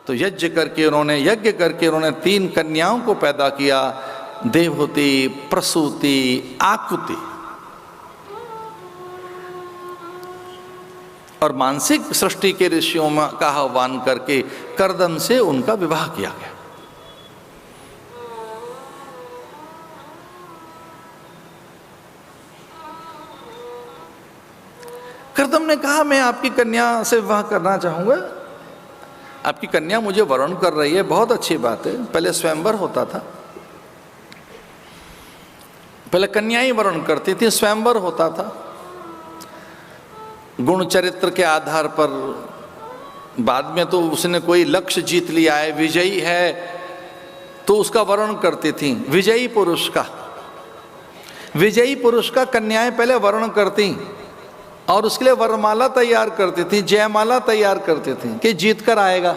तो यज्ञ करके उन्होंने 3 कन्याओं को पैदा किया, देवहूति, प्रसूति, आकुति। और मानसिक सृष्टि के ऋषियों का आह्वान करके कर्दम से उनका विवाह किया गया। कर्दम ने कहा मैं आपकी कन्या से विवाह करना चाहूंगा, आपकी कन्या मुझे वर्ण कर रही है, बहुत अच्छी बात है। पहले स्वयंवर होता था, पहले कन्या ही वर्ण करती थी, स्वयंवर होता था। गुण चरित्र के आधार पर, बाद में तो उसने कोई लक्ष्य जीत लिया है, विजयी है, तो उसका वर्ण करती थी। विजयी पुरुष का कन्याएं पहले वर्ण करती और उसके लिए वरमाला तैयार करती थी, जयमाला तैयार करती थी कि जीत कर आएगा।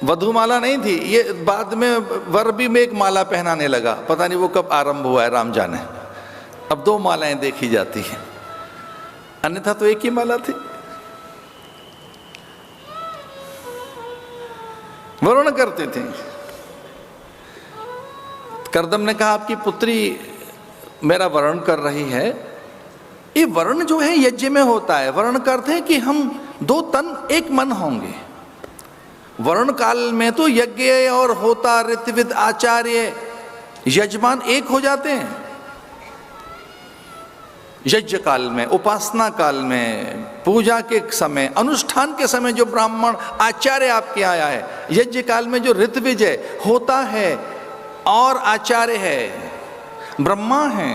वधुमाला नहीं थी, ये बाद में वर भी में एक माला पहनाने लगा, पता नहीं वो कब आरंभ हुआ है, राम जाने। अब 2 मालाएं देखी जाती हैं, अन्यथा तो एक ही माला थी। वर्ण करते थे। कर्दम ने कहा आपकी पुत्री मेरा वर्ण कर रही है। ये वर्ण जो है यज्ञ में होता है। वर्ण करते हैं कि हम 2 तन एक मन होंगे। वर्ण काल में तो यज्ञ और होता, ऋत्विद, आचार्य, यजमान एक हो जाते हैं। यज्ञ काल में, उपासना काल में, पूजा के समय, अनुष्ठान के समय जो ब्राह्मण आचार्य आपके आया है, यज्ञ काल में जो ऋत्विजय होता है और आचार्य है, ब्रह्मा है,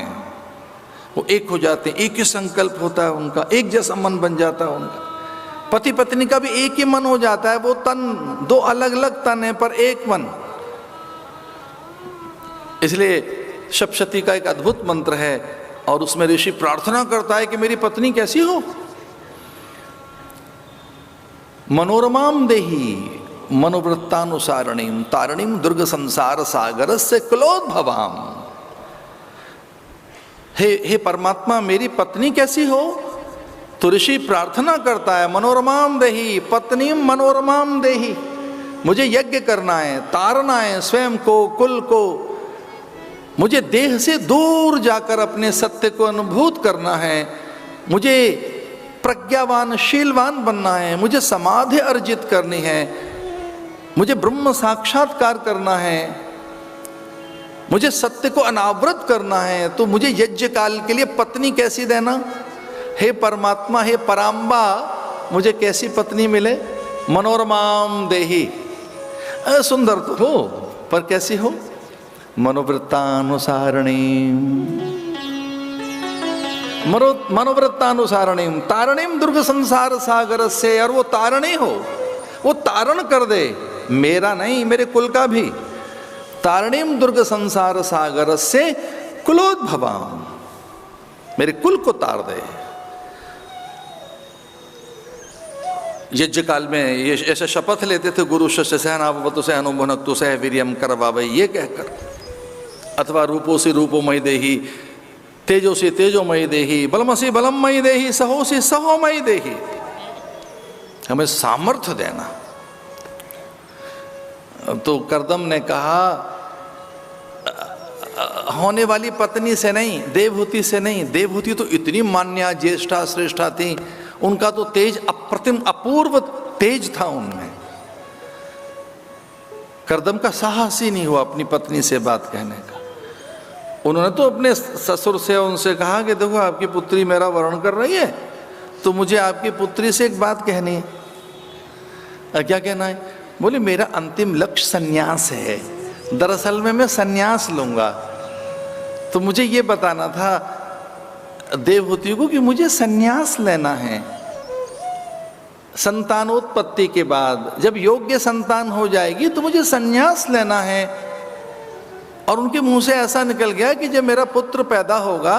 वो एक हो जाते हैं। एक ही संकल्प होता है उनका, एक जैसा मन बन जाता है उनका। पति पत्नी का भी एक ही मन हो जाता है। वो तन 2 अलग अलग तन है पर एक मन। इसलिए सप्तशती का एक अद्भुत मंत्र है और उसमें ऋषि प्रार्थना करता है कि मेरी पत्नी कैसी हो। मनोरमाम देही मनोवृत्तानुसारणीम तारणीम दुर्ग संसार सागर से कुलोद्भवाम। हे परमात्मा मेरी पत्नी कैसी हो। तो ऋषि प्रार्थना करता है मनोरमाम देही, पत्नी मनोरमाम देही। मुझे यज्ञ करना है, तारना है स्वयं को, कुल को। मुझे देह से दूर जाकर अपने सत्य को अनुभूत करना है। मुझे प्रज्ञावान, शीलवान बनना है। मुझे समाधि अर्जित करनी है। मुझे ब्रह्म साक्षात्कार करना है। मुझे सत्य को अनावृत करना है। तो मुझे यज्ञ काल के लिए पत्नी कैसी देना। हे परमात्मा, हे पराम्बा, मुझे कैसी पत्नी मिले। मनोरमाम देही, सुंदर तो हो पर कैसी हो। मनोवृत्तानुसारणी, मनोवृत्तानुसारणीम तारणीम दुर्ग संसार सागर से। और वो तारणी हो, वो तारण कर दे, मेरा नहीं मेरे कुल का भी। तारणीम दुर्ग संसार सागर से कुलोद्भवाम, मेरे कुल को तार दे। यज्ञ काल में ये ऐसे शपथ लेते थे गुरु शिष्य सहनावतु सहनो भुनक्तु सह वीर्यम करवावै, ये कहकर। अथवा रूपोसी रूपोमयी देही, तेजोसी तेजोमयी देही, बलमसी बलमयी देही, सहोसी सहोमयी देही। हमें सामर्थ्य देना। तो कर्दम ने कहा होने वाली पत्नी से नहीं, देवहूति से नहीं। देवहूति तो इतनी मान्या, ज्येष्ठा, श्रेष्ठा थी। उनका तो तेज अप्रतिम, अपूर्व तेज था उनमें। कर्दम का साहस ही नहीं हुआ अपनी पत्नी से बात कहने का। उन्होंने तो अपने ससुर से उनसे कहा कि देखो आपकी पुत्री मेरा वर्ण कर रही है, तो मुझे आपकी पुत्री से एक बात कहनी है। क्या कहना है? बोले मेरा अंतिम लक्ष्य सन्यास है। दरअसल में मैं सन्यास लूंगा। तो मुझे ये बताना था देवहूति को कि मुझे सन्यास लेना है। संतानोत्पत्ति के बाद जब योग्य संतान हो जाएगी तो मुझे सन्यास लेना है। और उनके मुंह से ऐसा निकल गया कि जब मेरा पुत्र पैदा होगा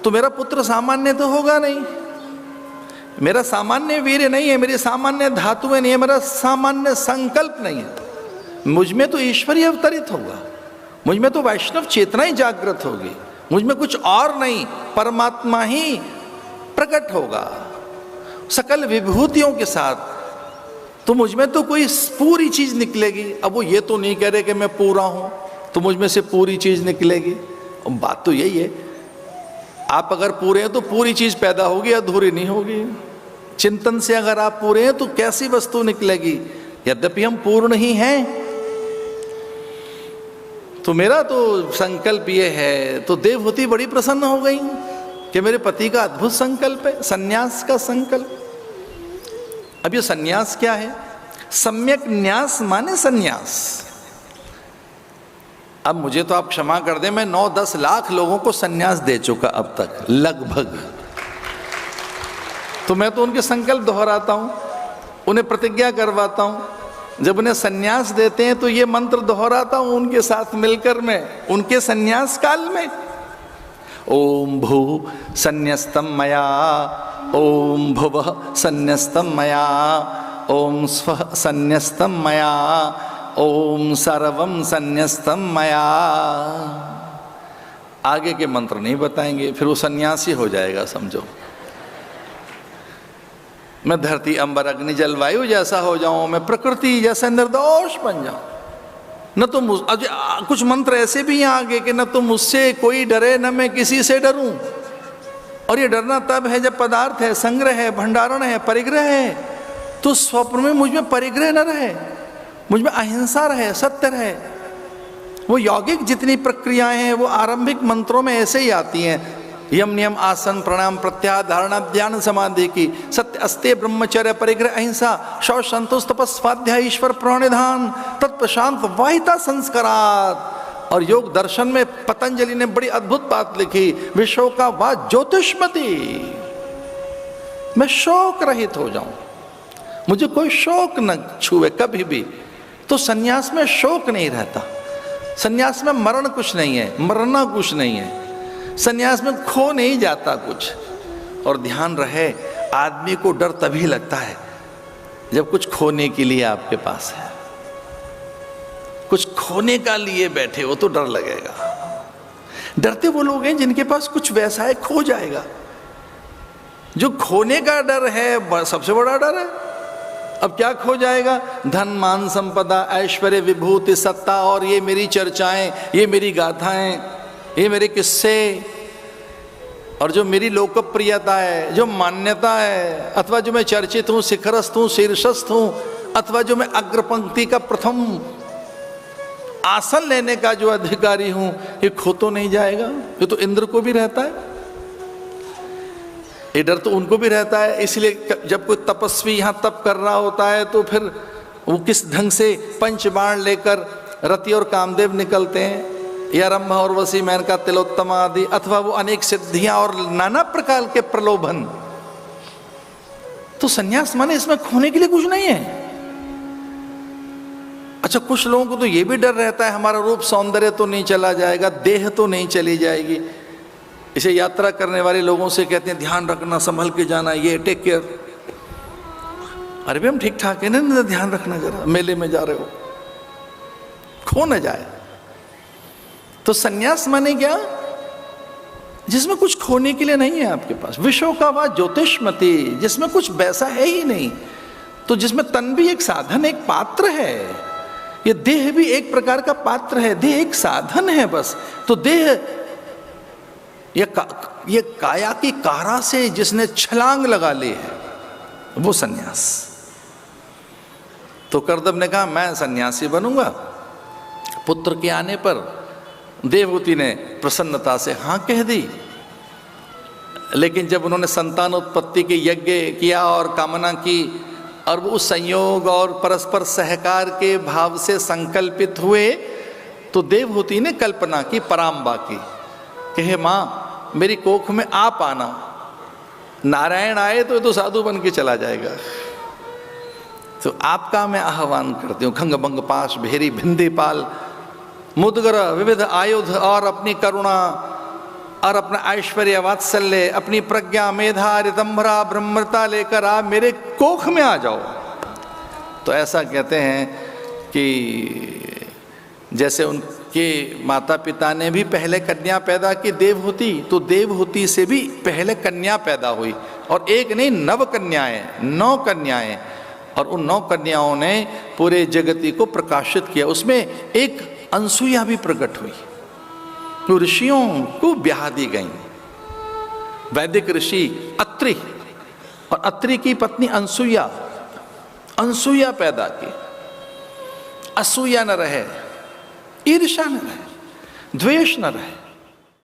तो मेरा पुत्र सामान्य तो होगा नहीं, मेरा सामान्य वीर्य नहीं है, मेरी सामान्य धातुएं नहीं है, मेरा सामान्य संकल्प नहीं है। मुझ में तो ईश्वरीय अवतरित होगा, मुझ में तो वैष्णव चेतना ही जागृत होगी, मुझ में कुछ और नहीं, परमात्मा ही प्रकट होगा सकल विभूतियों के साथ। तो मुझ में तो कोई पूरी चीज निकलेगी। अब वो ये तो नहीं कह रहे कि मैं पूरा हूं, तो मुझ में से पूरी चीज निकलेगी। अब बात तो यही है, आप अगर पूरे हैं तो पूरी चीज पैदा होगी, अधूरी नहीं होगी। चिंतन से अगर आप पूरे हैं तो कैसी वस्तु निकलेगी? यद्यपि हम पूर्ण ही हैं। तो मेरा तो संकल्प ये है, तो देवहूति बड़ी प्रसन्न हो गई कि मेरे पति का अद्भुत संकल्प है, सन्यास का संकल्प। अब ये सन्यास क्या है? सम्यक न्यास माने सन्यास। अब मुझे तो आप क्षमा कर दें, मैं 9-10 लाख लोगों को सन्यास दे चुका अब तक लगभग। तो मैं तो उनके संकल्प दोहराता हूं, उन्हें प्रतिज्ञा करवाता हूं। जब उन्हें सन्यास देते हैं तो ये मंत्र दोहराता हूं उनके साथ मिलकर मैं, उनके सन्यास काल में। ओम भू सन्यस्तम मया, ओम भुवः सन्यस्तम मया, ओम स्वः सन्यस्तम मया, ओम सर्वम सन्यस्तम मया। आगे के मंत्र नहीं बताएंगे, फिर वो सन्यासी हो जाएगा समझो। मैं धरती अंबर अग्नि जल वायु जैसा हो जाऊं, मैं प्रकृति जैसा निर्दोष बन जाऊं। न तो कुछ मंत्र ऐसे भी हैं आगे कि न तो मुझसे कोई डरे न मैं किसी से डरूं। और ये डरना तब है जब पदार्थ है, संग्रह है, भंडारण है, परिग्रह है। तो स्वप्न में मुझ में परिग्रह न रहे, मुझ में अहिंसा रहे, सत्य रहे। वो यौगिक जितनी प्रक्रियाएं हैं वो आरंभिक मंत्रों में ऐसे ही आती हैं। यम नियम आसन प्राणायाम प्रत्याहार धारणा ध्यान समाधि की, सत्य अस्ते ब्रह्मचर्य परिग्रह अहिंसा शौच संतोष तपस् स्वाध्याय ईश्वर प्रणिधान तत्प्रशांत वाहिता संस्कारात्। और योग दर्शन में पतंजलि ने बड़ी अद्भुत बात लिखी, विश्व का वा ज्योतिष्मति। मैं शोक रहित हो जाऊं, मुझे कोई शोक न छुए कभी भी। तो सन्यास में शोक नहीं रहता, सन्यास में मरण कुछ नहीं है, मरना कुछ नहीं है, सन्यास में खो नहीं जाता कुछ। और ध्यान रहे, आदमी को डर तभी लगता है जब कुछ खोने के लिए आपके पास है। कुछ खोने का लिए बैठे हो तो डर लगेगा। डरते वो लोग हैं जिनके पास कुछ वैसा है खो जाएगा। जो खोने का डर है सबसे बड़ा डर है। अब क्या खो जाएगा? धन मान संपदा ऐश्वर्य विभूति सत्ता, और ये मेरी चर्चाएं, ये मेरी गाथाएं, ये मेरे किस्से, और जो मेरी लोकप्रियता है, जो मान्यता है, अथवा जो मैं चर्चित हूं, शिखरस्थ हूं, शीर्षस्थ हूं, अथवा जो मैं अग्रपंक्ति का प्रथम आसन लेने का जो अधिकारी हूं, ये खो तो नहीं जाएगा? ये तो इंद्र को भी रहता है, ये डर तो उनको भी रहता है। इसलिए जब कोई तपस्वी यहाँ तप कर रहा होता है तो फिर वो किस ढंग से पंचबाण लेकर रति और कामदेव निकलते हैं, या रंभ और वसी मैन का तिलोत्तमा आदि, अथवा वो अनेक सिद्धियां और नाना प्रकार के प्रलोभन। तो सन्यास माने इसमें खोने के लिए कुछ नहीं है। अच्छा, कुछ लोगों को तो ये भी डर रहता है हमारा रूप सौंदर्य तो नहीं चला जाएगा, देह तो नहीं चली जाएगी। इसे यात्रा करने वाले लोगों से कहते हैं ध्यान रखना, संभल के जाना, ये टेक केयर। अरे भी हम ठीक ठाक है ना, ध्यान रखना जरा, मेले में जा रहे हो, खो न जाए। तो सन्यास माने क्या? जिसमें कुछ खोने के लिए नहीं है आपके पास। विश्व का वा ज्योतिष्मति, जिसमें कुछ वैसा है ही नहीं। तो जिसमें तन भी एक साधन, एक पात्र है, ये देह भी एक प्रकार का पात्र है, देह एक साधन है बस। तो देह ये काया की कारा से जिसने छलांग लगा ली है, वो सन्यास। तो करदम ने कहा मैं सन्यासी बनूंगा। पुत्र के आने पर देवहूति ने प्रसन्नता से हाँ कह दी। लेकिन जब उन्होंने संतानोत्पत्ति के यज्ञ किया और कामना की, और वो उस संयोग और परस्पर सहकार के भाव से संकल्पित हुए, तो देवहूति ने कल्पना की, पराम्बा की कि हे माँ, मेरी कोख में आप आना। नारायण आए तो ये तो साधु बन के चला जाएगा, तो आपका मैं आह्वान करती हूँ। खंग बंग पाश भेरी भिंदीपाल मुदगर विविध आयुध, और अपनी करुणा और अपना ऐश्वर्य वात्सल्य, अपनी प्रज्ञा मेधा रितंभरा ब्रह्मता लेकर आप मेरे कोख में आ जाओ। तो ऐसा कहते हैं कि जैसे उनके माता पिता ने भी पहले कन्या पैदा की देवहूति, तो देवहूति से भी पहले कन्या पैदा हुई, और एक नहीं 9 कन्याएं, 9 कन्याएं। और उन 9 कन्याओं ने पूरे जगती को प्रकाशित किया। उसमें एक अनसुईया भी प्रकट हुई, तो ऋषियों को ब्याह दी गई। वैदिक ऋषि अत्रि और अत्रि की पत्नी अनसुईया पैदा की। असूया न रहे, ईर्ष्या न रहे, द्वेष न रहे।